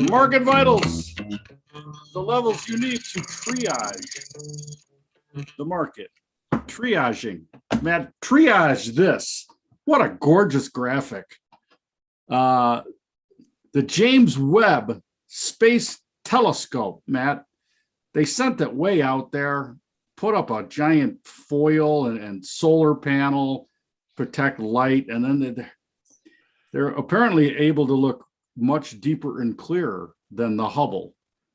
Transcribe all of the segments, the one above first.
Market vitals, the levels you need to triage the market. Triaging. Matt, triage this. What a gorgeous graphic. The James Webb Space Telescope, Matt. They sent it way out there, put up a giant foil and solar panel, protect light, and then they're apparently able to look much deeper and clearer than the Hubble.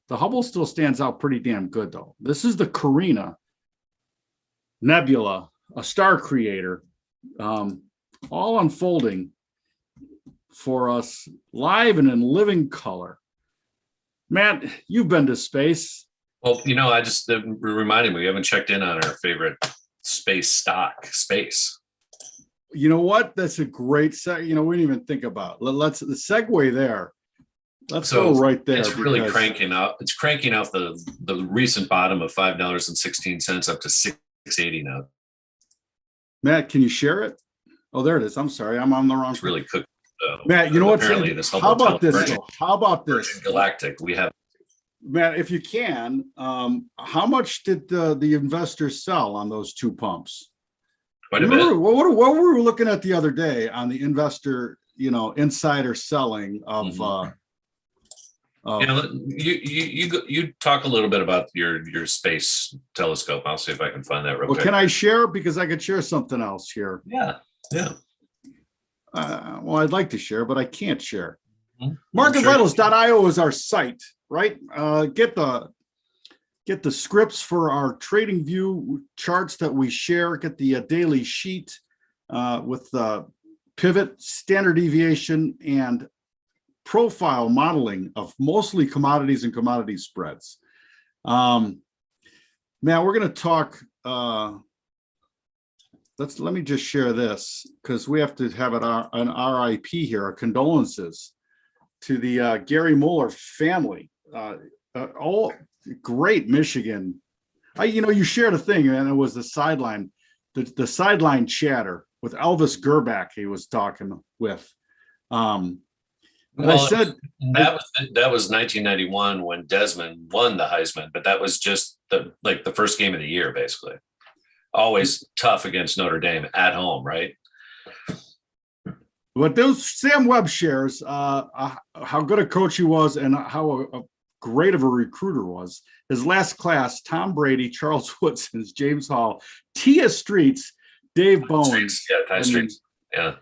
The Hubble still stands out pretty damn good, though. This is the Carina Nebula, a star creator, all unfolding for us live and in living color. Matt, you've been to space. Well, I just reminded me, we haven't checked in on our favorite space stock, Space. You know what? That's a great we didn't even think about. Let's the segue there. Let's go right there. It's really cranking up. It's cranking off the recent bottom of $5.16 up to $6.80 now. Matt, can you share it? Oh, there it is. I'm sorry, I'm on the wrong. It's really cooked. Matt, you know what? How about this? How about this? Galactic. We have. Matt, if you can, how much did the investors sell on those two pumps? Remember, what were we looking at the other day on the investor, insider selling of? You talk a little bit about your space telescope. I'll see if I can find that real quick. Can I share? Because I could share something else here. Yeah. Well, I'd like to share, but I can't share. Marketvitals.io is our site, right? Get the scripts for our trading view charts that we share, get the daily sheet with the pivot, standard deviation, and profile modeling of mostly commodities and commodity spreads. Now we're going to talk. Let me just share this because we have to have an RIP here, our condolences to the Gary Mueller family. All great Michigan. You shared a thing, and it was the sideline chatter with Elvis Gerbach he was talking with. I said that was 1991 when Desmond won the Heisman, but that was just the first game of the year, basically. Always tough against Notre Dame at home, right? But those Sam Webb shares how good a coach he was and how great of a recruiter was. His last class: Tom Brady, Charles Woodson, James Hall, Tia Streets, Dave Bowens. Ty Streets. Yeah.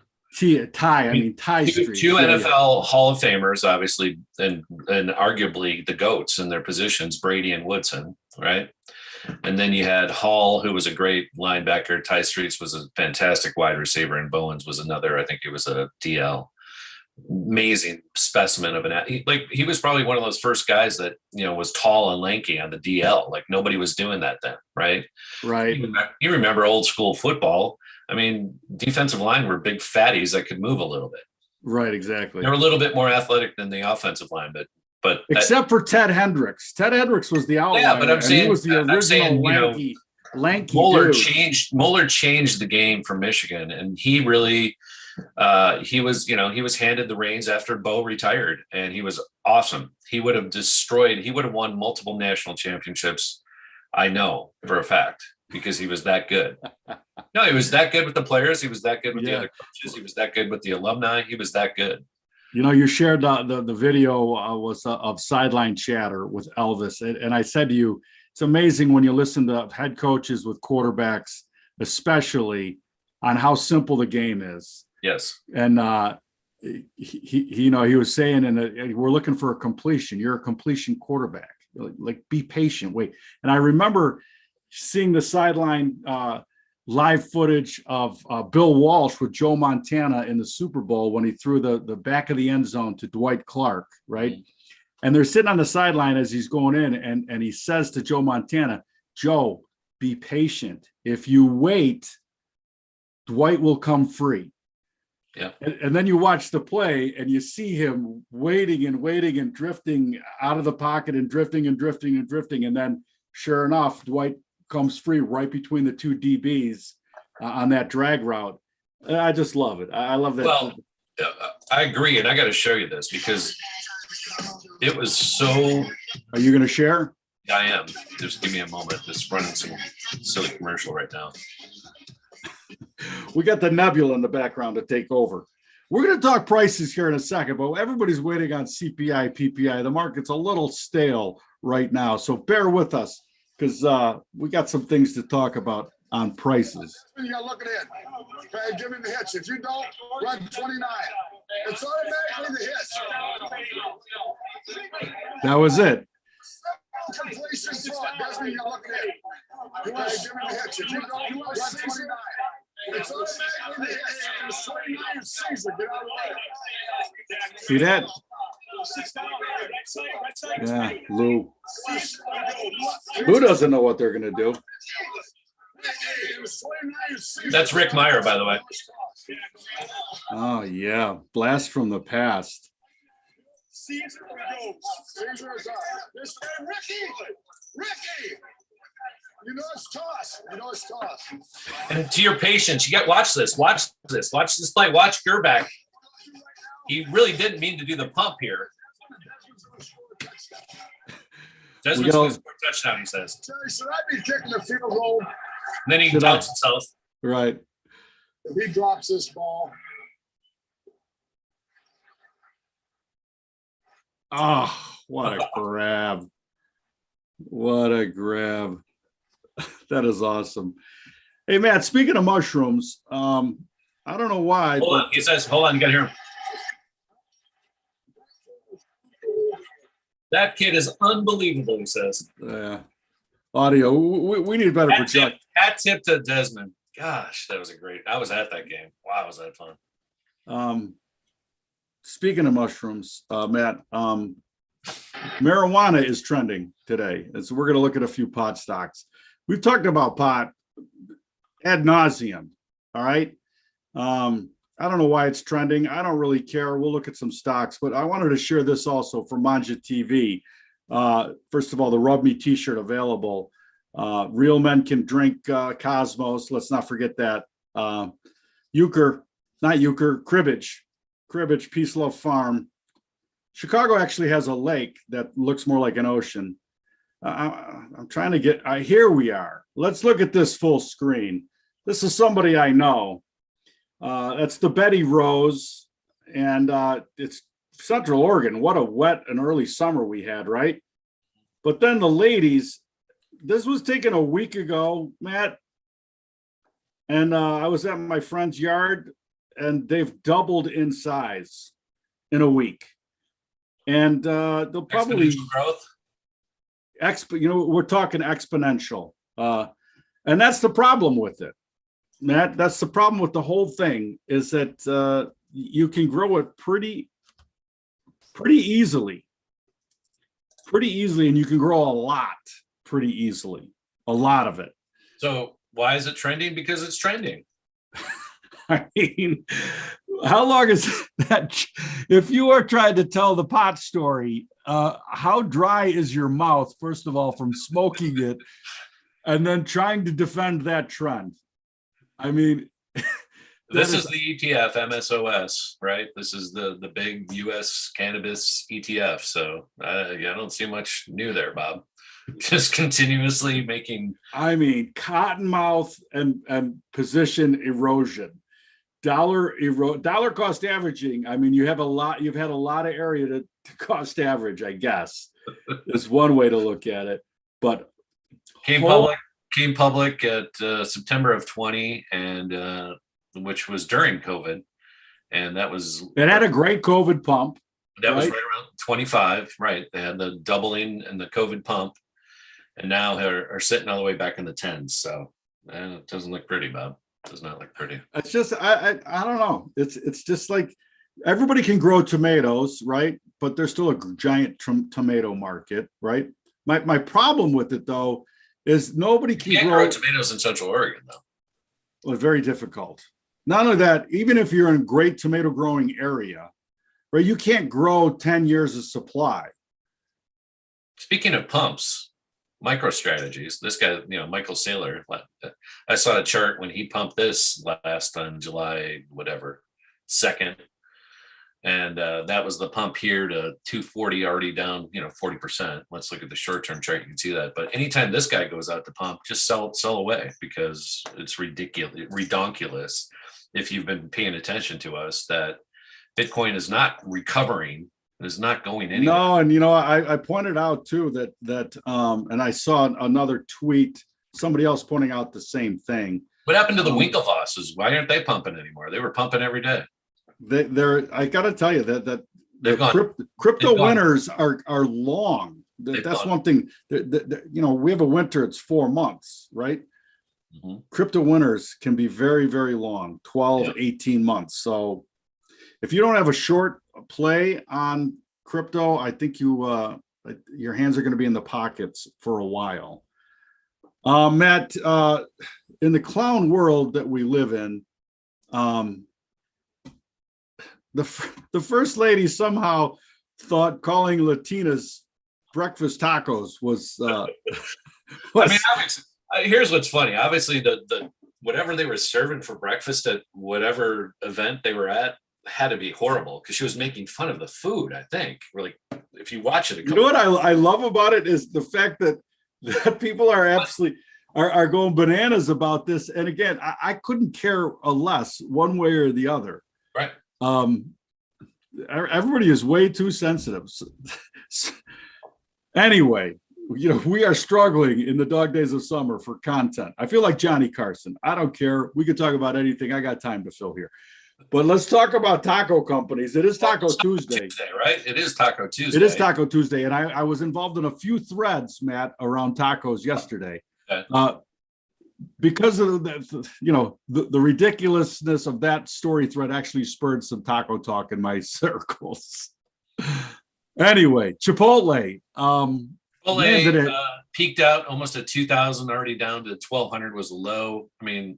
Ty Streets. Two NFL Hall of Famers, obviously, and arguably the GOATs in their positions, Brady and Woodson, right? And then you had Hall, who was a great linebacker. Ty Streets was a fantastic wide receiver, and Bowens was another. I think he was a DL. Amazing specimen of he was probably one of those first guys that was tall and lanky on the DL. Like nobody was doing that then, right? Right. You remember old school football. I mean, defensive line were big fatties that could move a little bit. Right, exactly. They were a little bit more athletic than the offensive line, but except for Ted Hendricks. Ted Hendricks was the outlier. Yeah, but I'm saying he was the original lanky Mueller dude. Mueller changed the game for Michigan, and he really he was handed the reins after Bo retired, and he was awesome. He would have won multiple national championships. I know for a fact because he was that good. No, he was that good with the players. He was that good with the other coaches. He was that good with the alumni. He was that good. You shared the video was of sideline chatter with Elvis. And I said to you, it's amazing when you listen to head coaches with quarterbacks, especially on how simple the game is. Yes. And he was saying, and we're looking for a completion. You're a completion quarterback. Like be patient, wait. And I remember seeing the sideline live footage of Bill Walsh with Joe Montana in the Super Bowl when he threw the back of the end zone to Dwight Clark, right? Mm-hmm. And they're sitting on the sideline as he's going in, and he says to Joe Montana, "Joe, be patient. If you wait, Dwight will come free." Yeah. And then you watch the play and you see him waiting and drifting out of the pocket and drifting. And then sure enough, Dwight comes free right between the two DBs on that drag route. I just love it. I love that. Well, I agree, and I got to show you this because it was so. Are you going to share? I am. Just give me a moment. Just running some silly commercial right now. We got the nebula in the background to take over. We're going to talk prices here in a second, but everybody's waiting on CPI, PPI. The market's a little stale right now, so bear with us because we got some things to talk about on prices. You got to look at it. Okay, give me the hits. If you don't, run 29. It's automatically the hits. That was it. Completion fraud. That's when you got to look at it. Okay, give me the hits. If you don't, run 29. It's automatically the hits. It's 29 season. Get out of the way. See that? Yeah, Lou. Lou doesn't know what they're going to do. That's Rick Meyer, by the way. Oh, yeah. Blast from the past. Ricky! You know it's toss. You know it's toss. And to your patience, you got watch this fight. Watch Gerback. He really didn't mean to do the pump here. Desmond's going to score a touchdown, he says. Should I be kicking the field goal? And then he doubts himself. Right. If he drops this ball. Oh, what a grab. What a grab. That is awesome. Hey, Matt, speaking of mushrooms, I don't know why. Hold on. He says, hold on, you got to hear him. That kid is unbelievable, he says. Audio. We need better project. Hat tip to Desmond. Gosh, that was I was at that game. Wow, was that fun. Speaking of mushrooms, Matt, marijuana is trending today. And so we're going to look at a few pot stocks. We've talked about pot ad nauseum. All right. I don't know why it's trending. I don't really care. We'll look at some stocks, but I wanted to share this also from Manja TV. First of all, the Rub Me t-shirt available. Real Men Can Drink Cosmos. Let's not forget that. Cribbage, Peace Love Farm. Chicago actually has a lake that looks more like an ocean. I'm trying to get, here we are. Let's look at this full screen. This is somebody I know. That's the Betty Rose, and it's Central Oregon. What a wet and early summer we had, right? But then the ladies, this was taken a week ago, Matt, and I was at my friend's yard, and they've doubled in size in a week. And they'll probably growth. We're talking exponential, and that's the problem with it, Matt. That's the problem with the whole thing is that you can grow it pretty easily, and you can grow a lot pretty easily, a lot of it. So why is it trending? Because it's trending. I mean, how long is that? If you are trying to tell the pot story, how dry is your mouth, first of all, from smoking it, and then trying to defend that trend? I mean, this is the ETF, MSOS, right? This is the big U.S. cannabis ETF. So I don't see much new there, Bob. Just continuously making. I mean, cottonmouth and position erosion. Dollar cost averaging. I mean, you've had a lot of area to cost average, I guess, is one way to look at it. But came public at September of 20, and which was during COVID, and it had a great COVID pump. That was right around 25, right? They had the doubling and the COVID pump, and now are sitting all the way back in the 10s. So it doesn't look pretty, Bob. Does not look pretty. It's just I don't know. It's just like everybody can grow tomatoes, right? But there's still a giant tomato market, right? My problem with it though is nobody can grow tomatoes in Central Oregon though. Well, very difficult. Not only that, even if you're in a great tomato growing area, right? You can't grow 10 years of supply. Speaking of pumps, MicroStrategies. This guy, Michael Saylor. I saw a chart when he pumped this last on July 2nd, And that was the pump here to 240, already down, 40%. Let's look at the short-term chart. You can see that. But anytime this guy goes out to pump, just sell away, because it's redonkulous. If you've been paying attention to us, that Bitcoin is not recovering, it is not going anywhere. No, and I pointed out too that and I saw another tweet, somebody else pointing out the same thing. What happened to the Winklevosses? Why aren't they pumping anymore? They were pumping every day. I got to tell you that They've gone. Crypto winners are long. That's gone. one thing. We have a winter, it's 4 months, right? Mm-hmm. Crypto winners can be very, very long, 12, 18 months. So if you don't have a short play on crypto, I think your hands are going to be in the pockets for a while. Matt, in the clown world that we live in, the first lady somehow thought calling Latinas breakfast tacos was. I mean, here's what's funny. Obviously, the whatever they were serving for breakfast at whatever event they were at had to be horrible, because she was making fun of the food. I think, really, if you watch it, you know what I love about it is the fact that people are absolutely are going bananas about this. And again, I couldn't care less one way or the other. Right. Everybody is way too sensitive. Anyway, we are struggling in the dog days of summer for content. I feel like Johnny Carson. I don't care. We could talk about anything. I got time to fill here. But let's talk about taco companies. It is Taco Tuesday, right? It is Taco Tuesday. It is Taco Tuesday. And I was involved in a few threads, Matt, around tacos yesterday. Okay. Because of the ridiculousness of that story thread actually spurred some taco talk in my circles. Anyway, Chipotle. Chipotle peaked out almost at 2,000, already down to 1,200 was low. I mean,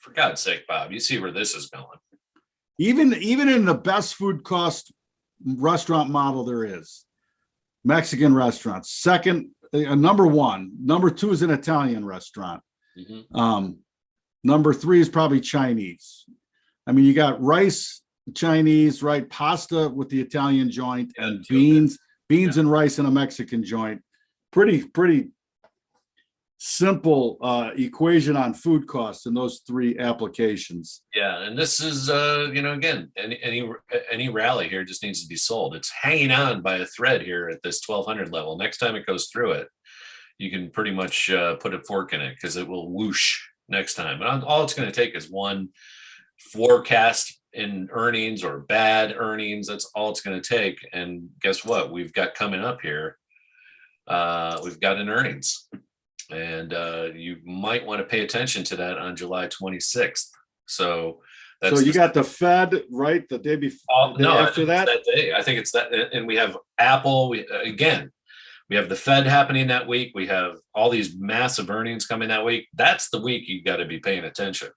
for God's sake, Bob, you see where this is going. Even in the best food cost restaurant model there is, Mexican restaurants. Second, number one. Number two is an Italian restaurant. Mm-hmm. Number three is probably Chinese. I mean, you got rice, Chinese, right? Pasta with the Italian joint, and beans and rice in a Mexican joint. Pretty simple equation on food costs in those three applications. Yeah, and this is again, any rally here just needs to be sold. It's hanging on by a thread here at this 1,200 level. Next time it goes through it, you can pretty much put a fork in it, because it will whoosh next time. And all it's going to take is one forecast in earnings or bad earnings. That's all it's going to take. And guess what? We've got coming up here. We've got an earnings, and you might want to pay attention to that on July 26th. So you got the Fed, right? The day before. After that day. I think it's that. And we have Apple. We have the Fed happening that week. We have all these massive earnings coming that week. That's the week you got to be paying attention.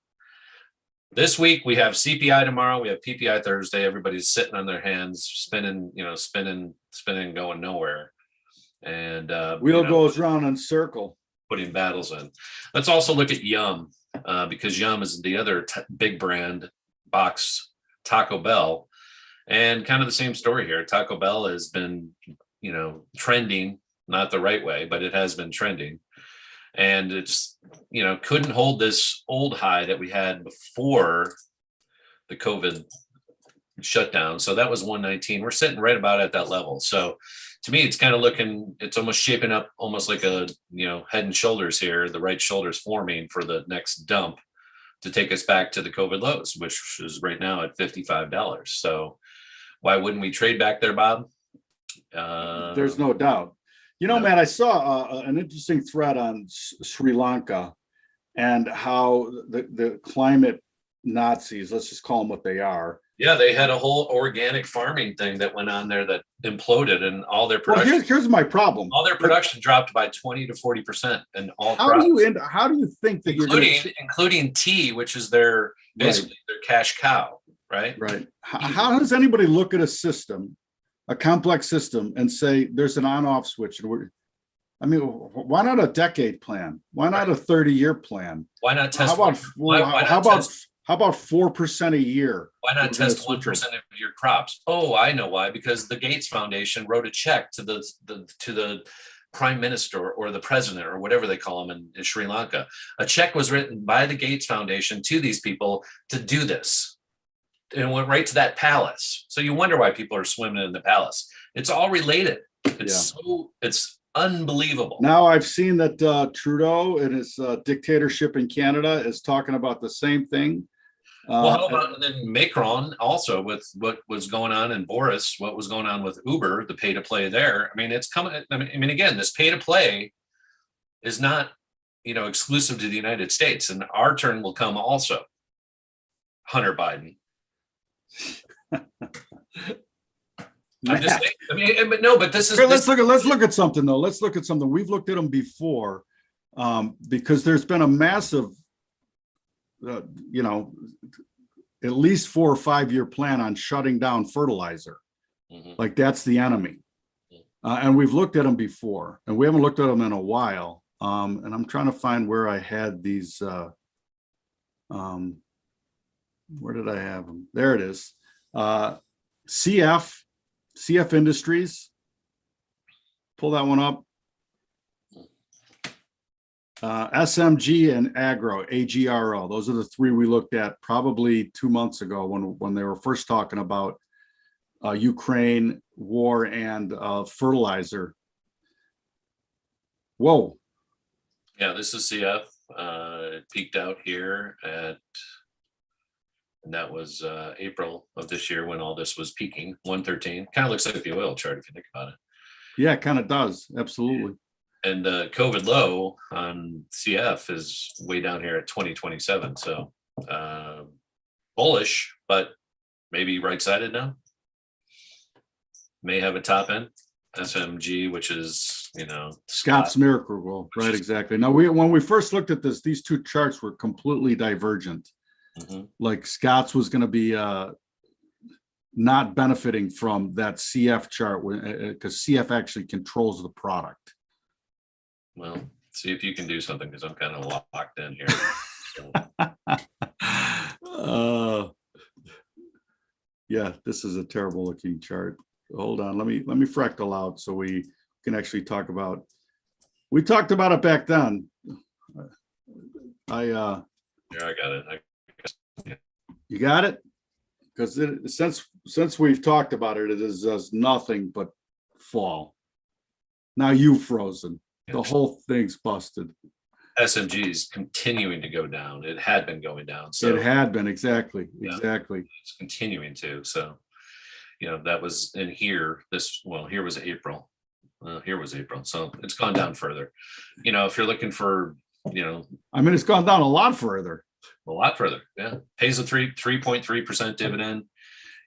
This week we have CPI tomorrow. We have PPI Thursday. Everybody's sitting on their hands, spinning, going nowhere. And wheel goes round in circle. Putting battles in. Let's also look at Yum, because Yum is the other big brand box, Taco Bell, and kind of the same story here. Taco Bell has been trending, not the right way, but it has been trending, and it's couldn't hold this old high that we had before the COVID shutdown. So that was 119. We're sitting right about at that level. So to me, it's kind of it's almost shaping up almost like a head and shoulders here, the right shoulders forming for the next dump to take us back to the COVID lows, which is right now at $55. So why wouldn't we trade back there, Bob? There's no doubt. Matt, I saw an interesting thread on Sri Lanka and how the climate Nazis, let's just call them what they are. Yeah, they had a whole organic farming thing that went on there that imploded, and all their production. Well, here's my problem. All their production dropped by 20 to 40%, and all. How do you think that including tea, which is their basically their cash cow, right? Right. How does anybody look at a system, a complex system, and say there's an on-off switch? And why not a decade plan? Why not a 30-year plan? Why not test? How How about 4% a year? Why not We're gonna test switch 1% of your crops? Oh, I know why. Because the Gates Foundation wrote a check to the prime minister or the president or whatever they call him in Sri Lanka. A check was written by the Gates Foundation to these people to do this. And went right to that palace. So you wonder why people are swimming in the palace. It's all related. It's unbelievable. Now I've seen that Trudeau and his dictatorship in Canada is talking about the same thing. Well, how about and then Macron also with what was going on in Boris, what was going on with Uber, the pay to play there. I mean, it's coming. I mean, again, this pay to play is not, exclusive to the United States, and our turn will come also. Hunter Biden. I'm just saying, I mean, but this is. Let's look at something though. Let's look at something. We've looked at them before, because there's been a massive, at least 4 or 5 year plan on shutting down fertilizer. Mm-hmm. Like that's the enemy. And we've looked at them before, and we haven't looked at them in a while. And I'm trying to find where I had these. Where did I have them? There it is. CF Industries. Pull that one up. SMG and AGRO. Those are the 3 we looked at probably 2 months ago when they were first talking about Ukraine war and fertilizer. Whoa. Yeah, this is CF. It peaked out here and that was April of this year when all this was peaking, 113. Kind of looks like the oil chart if you think about it. Yeah, it kind of does. Absolutely. And the COVID low on CF is way down here at 2027. So bullish, but maybe right-sided now. May have a top end. SMG, which is, Scott's Miracle, right? Exactly. Now, when we first looked at this, these 2 charts were completely divergent. Mm-hmm. Like Scott's was going to be not benefiting from that CF chart because CF actually controls the product. Well, see if you can do something because I'm kind of locked in here. Yeah, this is a terrible looking chart. Hold on, let me fractal out so we can actually talk about. We talked about it back then. Yeah, I got it. You got it? Because since we've talked about it, it is just nothing but fall. Now you've frozen. The whole thing's busted. SMG is continuing to go down. It had been going down. So it had been exactly. It's continuing to. So, that was in here. Here was April. Here was April. So it's gone down further. If you're looking for, it's gone down a lot further. A lot further. Yeah. Pays a 3.3% dividend.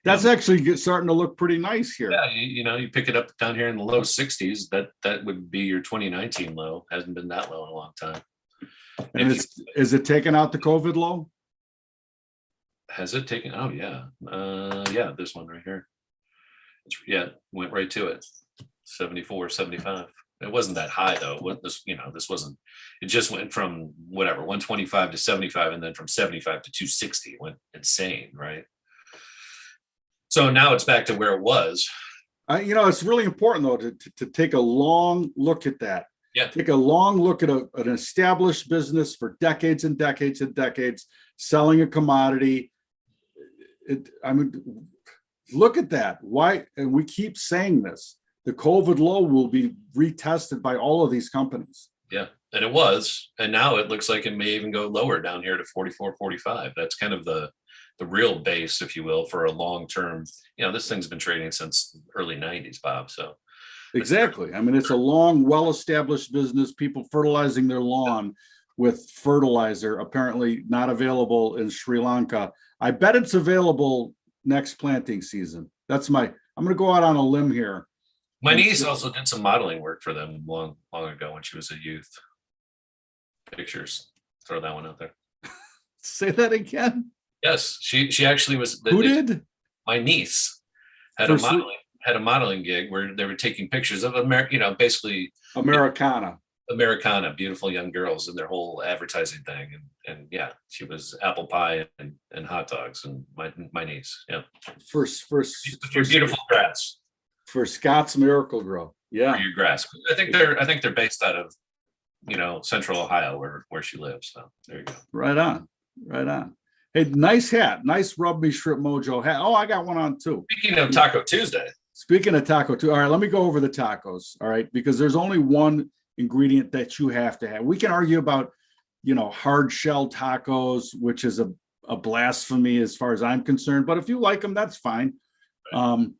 That's actually starting to look pretty nice here. Yeah, you pick it up down here in the low 60s. That would be your 2019 low. Hasn't been that low in a long time. And is it taking out the COVID low? Has it taken? Oh yeah, yeah. This one right here. Went right to it. 74, 75. It wasn't that high though. This wasn't. It just went from 125 to 75, and then from 75 to 260. It went insane, right? So now it's back to where it was. It's really important though to take a long look at that. Yeah. Take a long look at an established business for decades and decades and decades, selling a commodity. Look at that. Why? And we keep saying this. The COVID low will be retested by all of these companies. Yeah, and it was. And now it looks like it may even go lower down here to 44, 45. That's kind of the real base, if you will, for a long-term, this thing's been trading since early 90s, Bob. So exactly. It's a long, well-established business, people fertilizing their lawn with fertilizer, apparently not available in Sri Lanka. I bet it's available next planting season. I'm going to go out on a limb here. My niece also did some modeling work for them long ago when she was a youth. Pictures. Throw that one out there. Say that again. Yes, she actually was. Who did? My niece had a modeling gig where they were taking pictures of basically Americana. Americana, beautiful young girls in their whole advertising thing. And yeah, she was apple pie and hot dogs and my niece. Yeah. First, Your beautiful grass. for Scott's Miracle Grow. Yeah. For your grass. I think they're based out of, Central Ohio where she lives. So there you go. Right on. Right on. Hey, nice hat. Nice Rub Me Shrimp Mojo hat. Oh, I got one on too. Speaking of Taco Tuesday. Speaking of taco too. All right, let me go over the tacos. All right, because there's only one ingredient that you have to have. We can argue about, hard shell tacos, which is a blasphemy as far as I'm concerned. But if you like them, that's fine. The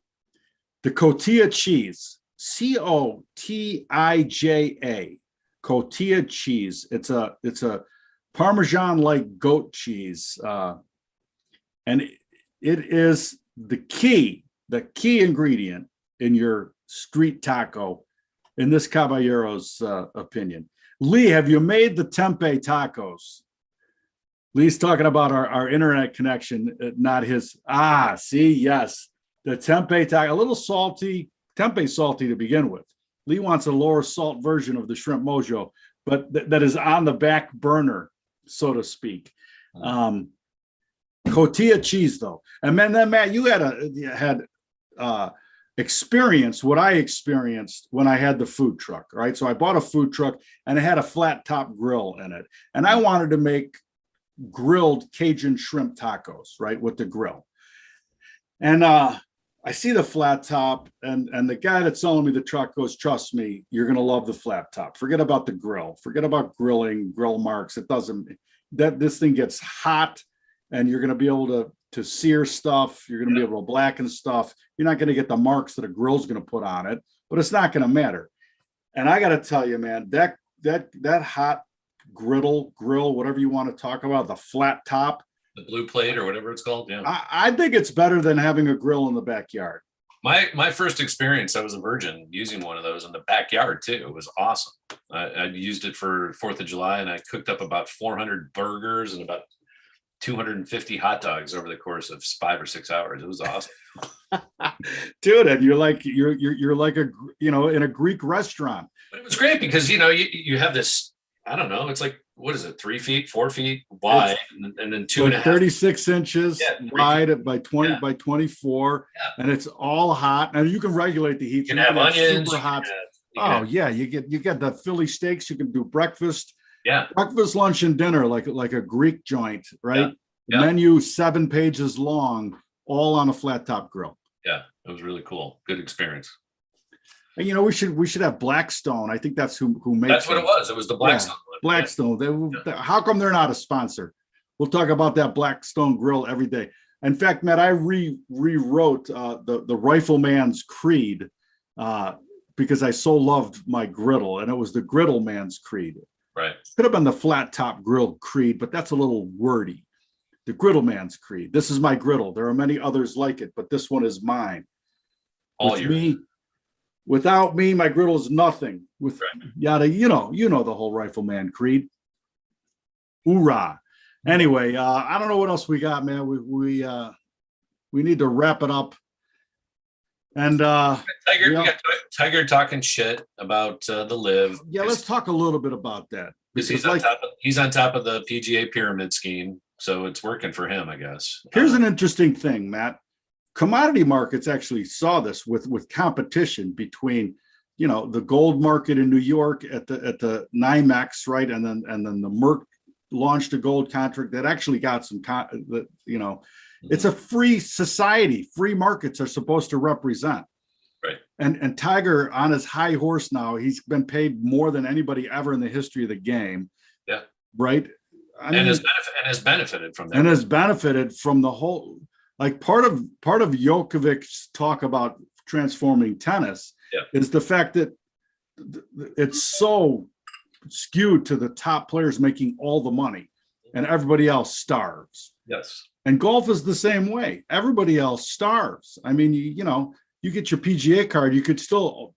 cotija cheese, Cotija, cotija cheese. It's a Parmesan-like goat cheese, and it is the key ingredient in your street taco, in this caballero's opinion. Lee, have you made the tempeh tacos? Lee's talking about our internet connection, not his. See, yes, the tempeh taco, a little salty, tempeh salty to begin with. Lee wants a lower salt version of the shrimp mojo, but that is on the back burner, so to speak. Cotija cheese, though, and then Matt, you had experience what I experienced when I had the food truck. Right, so I bought a food truck and it had a flat top grill in it, and I wanted to make grilled Cajun shrimp tacos, right, with the grill. And I see the flat top, and the guy that's selling me the truck goes, "Trust me, you're gonna love the flat top. Forget about the grill. Forget about grilling, grill marks. It doesn't. This thing gets hot, and you're gonna be able to sear stuff. You're gonna be able to blacken stuff. You're not gonna get the marks that a grill's gonna put on it, but it's not gonna matter." And I gotta tell you, man, that hot grill, whatever you want to talk about, the flat top. The blue plate or whatever it's called. Yeah. I think it's better than having a grill in the backyard. My first experience, I was a virgin using one of those in the backyard too. It was awesome. I used it for 4th of July, and I cooked up about 400 burgers and about 250 hot dogs over the course of 5 or 6 hours. It was awesome. Dude, and you're like in a Greek restaurant. But it was great because you have this, I don't know, it's like, what is it, 3 feet, 4 feet wide, and then 2.5 36 inches wide by 20 Yeah. by 24, Yeah. and it's all hot. And you can regulate the heat. You can have onions. Super hot. Yeah, you get the Philly steaks. You can do breakfast. Yeah. Breakfast, lunch, and dinner like a Greek joint, right? Yeah. Menu 7 pages long, all on a flat top grill. Yeah, it was really cool. Good experience. And we should have Blackstone. I think that's who makes. That's what it was. It was the Blackstone one. Blackstone. How come they're not a sponsor? We'll talk about that Blackstone grill every day. In fact, Matt, I rewrote the Rifleman's Creed because I so loved my griddle, and it was the Griddle Man's Creed. Right. Could have been the flat top grill creed, but that's a little wordy. The Griddle Man's Creed. This is my griddle. There are many others like it, but this one is mine. Without me, my griddle is nothing. Yada, you know the whole Rifleman Creed. Hoorah! Anyway, I don't know what else we got, man. We need to wrap it up. And Tiger, we got Tiger talking shit about the live. Yeah, let's talk a little bit about that. Because he's on top of the PGA pyramid scheme, so it's working for him, I guess. Here's an interesting thing, Matt. Commodity markets actually saw this with competition between, the gold market in New York at the NYMEX, right, and then the Merck launched a gold contract that actually got some, it's a free society. Free markets are supposed to represent. Right. And Tiger on his high horse now, he's been paid more than anybody ever in the history of the game. Yeah. Right. Has benefited from that. And has benefited from the whole. Like part of Djokovic's talk about transforming tennis is the fact that it's so skewed to the top players making all the money and everybody else starves. Yes. And golf is the same way. Everybody else starves. I mean, you get your PGA card, you could still,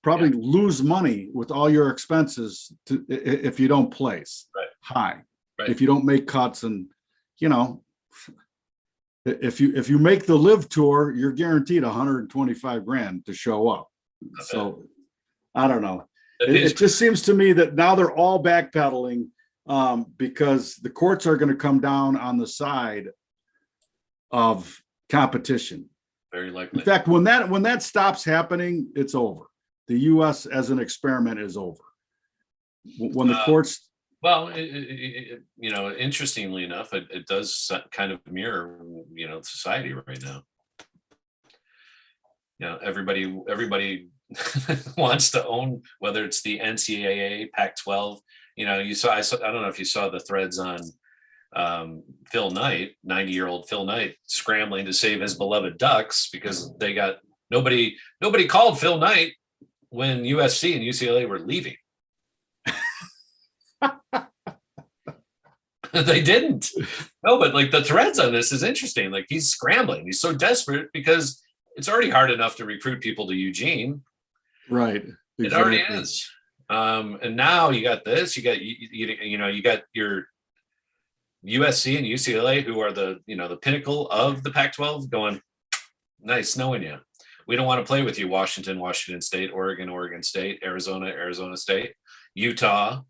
probably lose money with all your expenses if you don't place high, if you don't make cuts, and if you make the live tour, you're guaranteed 125 grand to show up. So I don't know. It just seems to me that now they're all backpedaling because the courts are going to come down on the side of competition. Very likely. In fact, when that stops happening, it's over. The U.S. as an experiment is over. When the courts. Well, interestingly enough, it does kind of mirror, society right now. Everybody wants to own, whether it's the NCAA, Pac-12. I don't know if you saw the threads on Phil Knight, 90-year-old Phil Knight, scrambling to save his beloved Ducks because they got nobody called Phil Knight when USC and UCLA were leaving. They didn't. No, but like the threads on this is interesting. Like he's scrambling. He's so desperate because it's already hard enough to recruit people to Eugene. Right. Exactly. It already is. And now you got this. You got your USC and UCLA, who are the pinnacle of the Pac-12, going, nice knowing you. We don't want to play with you, Washington State, Oregon State, Arizona State, Utah.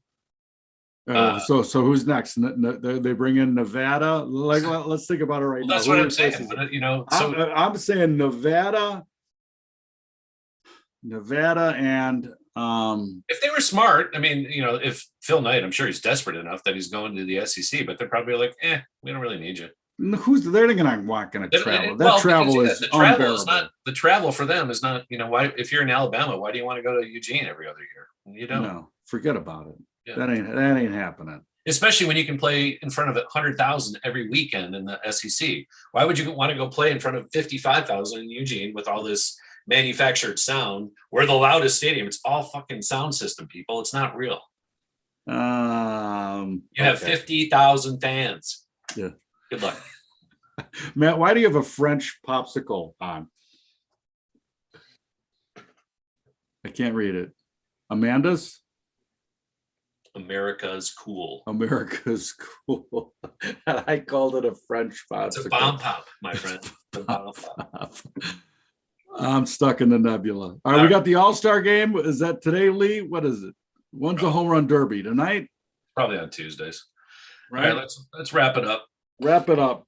So who's next? They bring in Nevada. Like, let's think about it right now. That's what I'm saying. I'm saying Nevada, and if they were smart, if Phil Knight, I'm sure he's desperate enough that he's going to the SEC, but they're probably like, we don't really need you. They're not going to travel. That travel is unbearable. The travel for them is not. Why? If you're in Alabama, why do you want to go to Eugene every other year? You don't. No, forget about it. Yeah. That ain't happening. Especially when you can play in front of 100,000 every weekend in the SEC. Why would you want to go play in front of 55,000 in Eugene with all this manufactured sound? We're the loudest stadium. It's all fucking sound system, people. It's not real. You have 50,000 fans. Yeah. Good luck. Matt, why do you have a French popsicle on? I can't read it. Amanda's? America's cool. America's cool. I called it a French popsicle. It's a bomb pop, my friend. A bomb pop. I'm stuck in the nebula. All right, we got the All-Star game. Is that today, Lee? What is it? When's the home run derby? Tonight? Probably on Tuesdays. Right. All right, let's wrap it up. Wrap it up.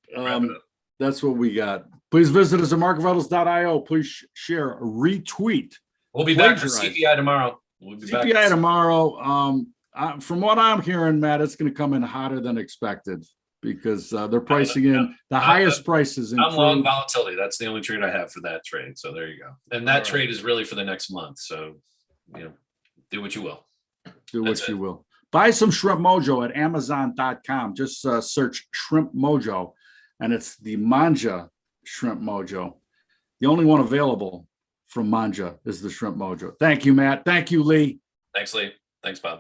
That's what we got. Please visit us at marketvitals.io. Please share, retweet. We'll be back for CPI tomorrow. CPI tomorrow. From what I'm hearing, Matt, it's going to come in hotter than expected because they're pricing in the highest prices. I'm long volatility. That's the only trade I have for that trade. So there you go. And that trade is really for the next month. So, do what you will. Do what you will. Buy some Shrimp Mojo at Amazon.com. Just search Shrimp Mojo, and it's the Manja Shrimp Mojo. The only one available from Manja is the Shrimp Mojo. Thank you, Matt. Thank you, Lee. Thanks, Lee. Thanks, Bob.